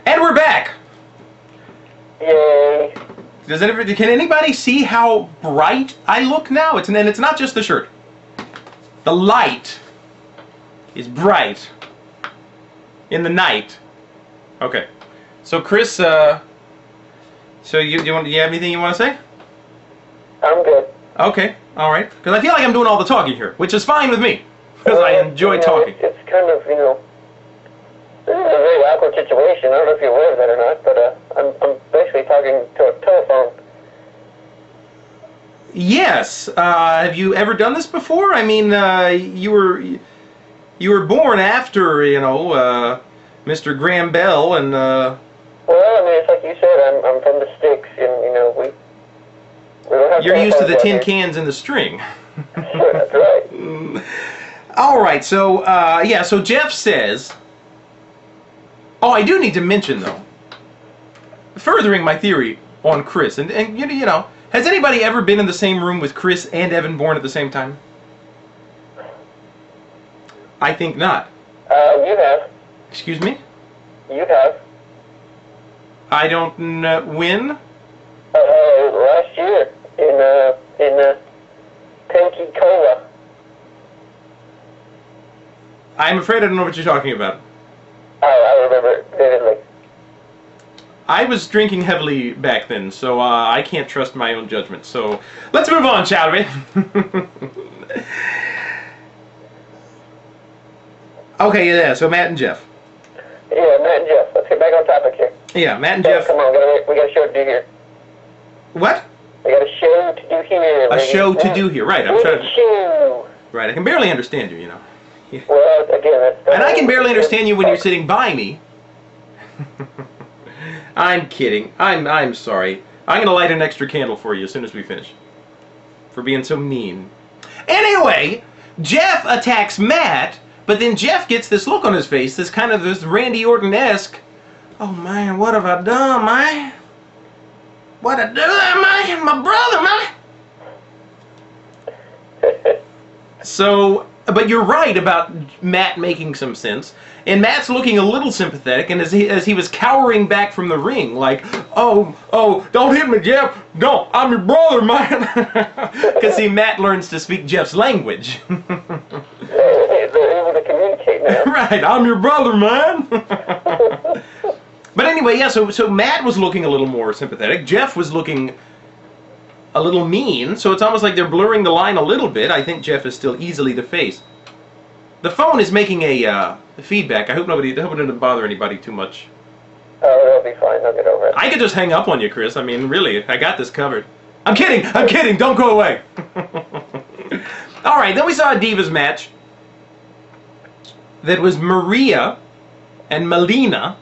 And we're back! Yay. Can anybody see how bright I look now? And it's not just the shirt. The light is bright in the night. Okay. So Chris, so you have anything you want to say? I'm good. Okay, alright. Because I feel like I'm doing all the talking here, which is fine with me. Because I enjoy talking. It's kind of, this is a very awkward situation. I don't know if you're aware of that or not, but I'm basically talking to a telephone. Yes. Have you ever done this before? I mean, you were born after, Mr. Graham Bell, and Well, I mean, it's like you said, I'm from the sticks, and we don't have. You're used to the tin cans and the string. Sure, that's right. All right. So, yeah. So Jeff says. Oh, I do need to mention though. Furthering my theory on Chris, and has anybody ever been in the same room with Chris and Evan Bourne at the same time? I think not. You have. Excuse me? You have. I don't know. When? Last year in Pensacola. I'm afraid I don't know what you're talking about. I remember it vividly. I was drinking heavily back then, so I can't trust my own judgment. So let's move on, shall we? Okay, yeah. So Matt and Jeff. Yeah, Matt and Jeff. Let's get back on topic here. Yeah, Matt and Jeff. Come on, we got a show to do here. What? We got a show to do here. A show to do here, right? I'm trying to. Show. Right, I can barely understand you, Yeah. Well, again, that's. And I can barely understand you when you're sitting by me. I'm kidding. I'm sorry. I'm gonna light an extra candle for you as soon as we finish. For being so mean. Anyway, Jeff attacks Matt, but then Jeff gets this look on his face, this Randy Orton-esque. Oh man, what have I done, man? What I do, man? My brother, man. So, but you're right about Matt making some sense. And Matt's looking a little sympathetic, and as he was cowering back from the ring, like, oh, don't hit me, Jeff. Don't, I'm your brother, man. Because see, Matt learns to speak Jeff's language. They're able to communicate now. Right, I'm your brother, man. But anyway, yeah, so Matt was looking a little more sympathetic. Jeff was looking a little mean, so it's almost like they're blurring the line a little bit. I think Jeff is still easily to face. The phone is making a feedback. I hope it doesn't bother anybody too much. Oh, they'll be fine. They'll get over it. I could just hang up on you, Chris. I mean, really, I got this covered. I'm kidding. Don't go away. All right, then we saw a Divas match that was Maria and Melina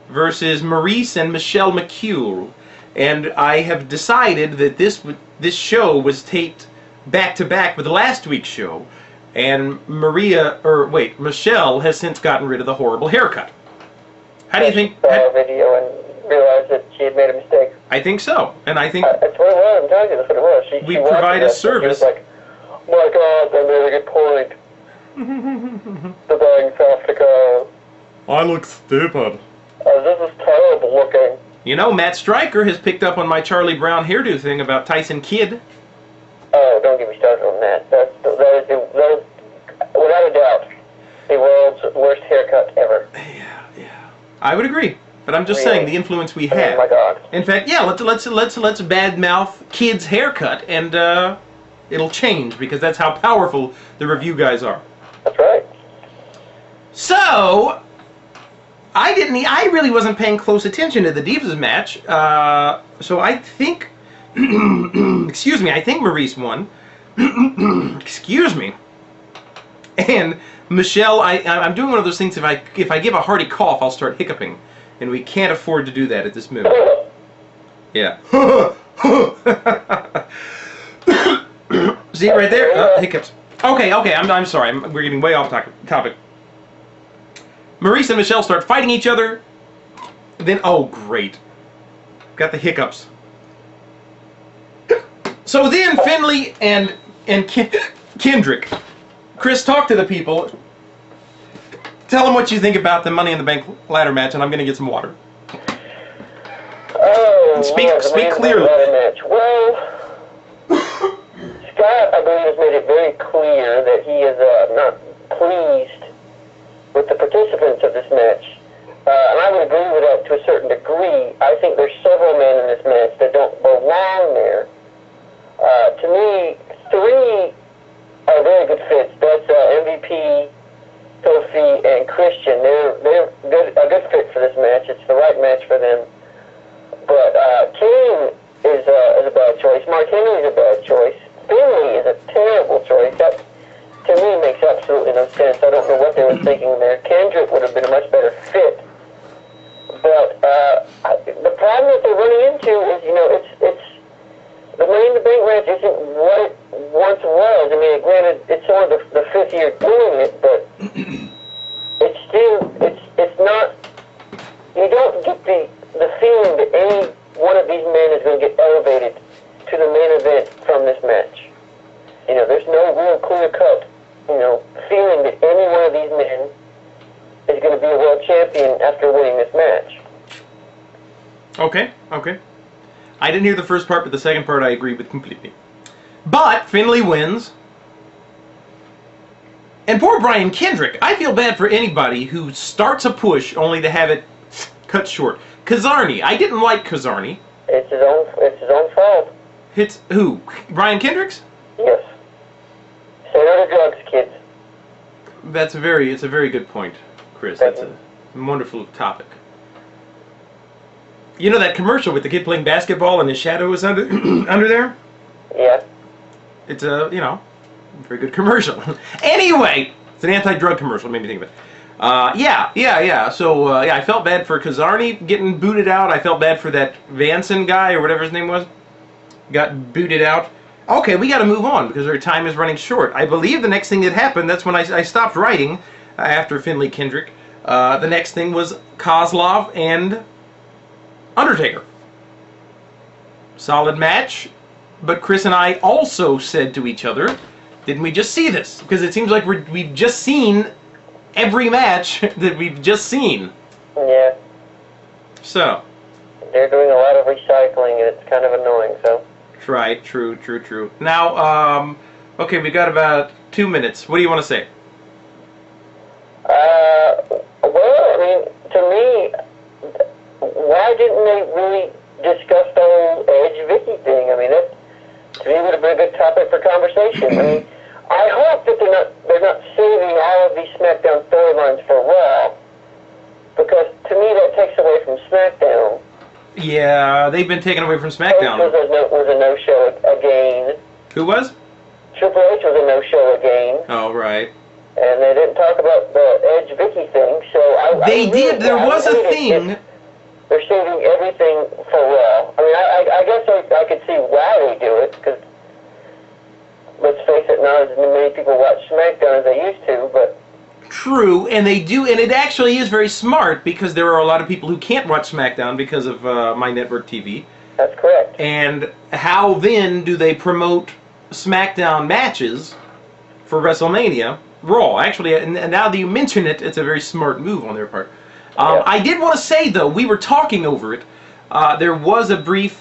versus Maurice and Michelle McHugh. And I have decided that this show was taped back-to-back with last week's show. And Michelle has since gotten rid of the horrible haircut. How do you think? I saw a video and realized that she had made a mistake. I think so. And I think... That's what it was. I'm telling you, that's what it was. We provide a service. She was like, oh my God, they made a good point. The bang Softico. I look stupid. This is terrible looking. You know, Matt Stryker has picked up on my Charlie Brown hairdo thing about Tyson Kidd. Oh, don't get me started on that. That is, without a doubt, the world's worst haircut ever. Yeah. I would agree. But I'm just saying the influence we have. Oh my God. In fact, yeah, let's badmouth Kidd's haircut, and it'll change because that's how powerful the review guys are. That's right. So I really wasn't paying close attention to the Divas match. So I think, excuse me, I think Maurice won. Excuse me. And Michelle, I'm doing one of those things. If I give a hearty cough, I'll start hiccuping, and we can't afford to do that at this moment. Yeah. See right there? Hiccups. Okay. I'm sorry. We're getting way off topic. Maurice and Michelle start fighting each other. Then, oh great, got the hiccups. So then Finley and Kendrick, Chris talk to the people. Tell them what you think about the Money in the Bank ladder match, and I'm going to get some water. Oh, Speak the clearly. Match. Well, Scott, I believe, has made it very clear that he is not pleased with the participants of this match. And I would agree with that to a certain degree. I think there's several men in this match that don't belong there. To me, 3 are very good fits. That's MVP, Kofi, and Christian. They're a good fit for this match. It's the right match for them. But Kane is a bad choice. Mark Henry is a bad choice. Finley is a terrible choice. That, to me, makes absolutely no sense. I don't know what they were thinking there. Kendrick would have been a much better fit. But the problem that they're running into is, it's the Money in the Bank match isn't what it once was. I mean, granted, it's only the 5th year doing it, but it's not. You don't get the feeling that any one of these men is going to get elevated to the main event from this match. There's no real clear-cut, feeling that any one of these men is going to be a world champion after winning this match. Okay. I didn't hear the first part, but the second part I agree with completely. But Finley wins. And poor Brian Kendrick. I feel bad for anybody who starts a push only to have it cut short. Kazarni. I didn't like Kazarni. It's his own fault. It's who? Brian Kendrick's? Yes. Say no to drugs, kids. It's a very good point, Chris. That's a wonderful topic. You know that commercial with the kid playing basketball and his shadow is under under there? Yeah. It's a, very good commercial. Anyway, it's an anti-drug commercial, made me think of it. Yeah. So, I felt bad for Kazarni getting booted out. I felt bad for that Vanson guy, or whatever his name was. Got booted out. Okay, we got to move on, because our time is running short. I believe the next thing that happened, that's when I stopped writing after Finley Kendrick. The next thing was Kozlov and Undertaker. Solid match, but Chris and I also said to each other, didn't we just see this? Because it seems like we've just seen every match that we've just seen. Yeah. So. They're doing a lot of recycling, and it's kind of annoying, so. Right, true. Now, okay, we got about 2 minutes. What do you want to say? Well, I mean, to me, why didn't they really discuss the whole Edge-Vicky thing? I mean, that, to me, would have been a good topic for conversation. I mean, I hope that they're not saving all of these SmackDown storylines for Raw, because to me that takes away from SmackDown. Yeah, they've been taken away from SmackDown. Was a no-show again. Who was? Triple H was a no-show again. Oh, right. And they didn't talk about the Edge-Vicky thing, so They did. There was a thing. They're saving everything for Raw. I mean, I guess I could see why they do it, because let's face it, not as many people watch SmackDown as they used to, but... True, and they do, and it actually is very smart, because there are a lot of people who can't watch SmackDown because of My Network TV. That's correct. And how then do they promote SmackDown matches for WrestleMania? Raw. Actually, and now that you mention it, it's a very smart move on their part. Yeah. I did want to say, though, we were talking over it. There was a brief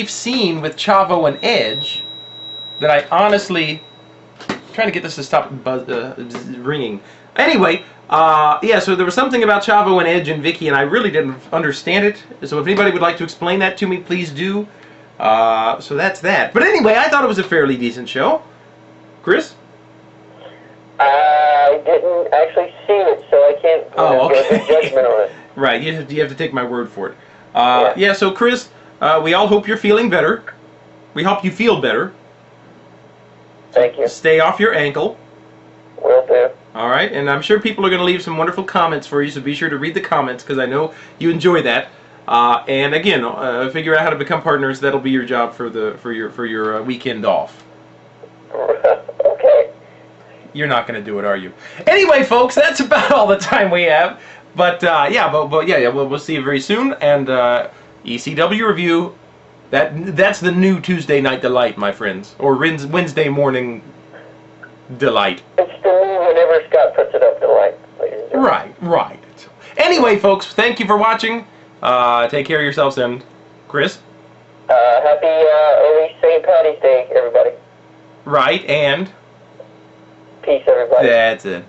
scene with Chavo and Edge that I honestly trying to get this to stop ringing. Anyway, so there was something about Chavo and Edge and Vicky, and I really didn't understand it. So if anybody would like to explain that to me, please do. So that's that. But anyway, I thought it was a fairly decent show. Chris? I didn't actually see it, so I can't give a judgment on it. Right, you have to take my word for it. So Chris, we all hope you're feeling better. We hope you feel better. Thank you. Stay off your ankle. Will do. All right, and I'm sure people are going to leave some wonderful comments for you, so be sure to read the comments, because I know you enjoy that. And again, figure out how to become partners. That'll be your job for your weekend off. Okay. You're not going to do it, are you? Anyway, folks, that's about all the time we have. But we'll see you very soon. And ECW review. That's the new Tuesday Night Delight, my friends, or Wednesday morning delight. It's to me whenever Scott puts it up, delight. Ladies and gentlemen. Right, right. Anyway, folks, thank you for watching. Take care of yourselves, and Chris? Happy early St. Patty's Day, everybody. Right, and? Peace, everybody. That's it.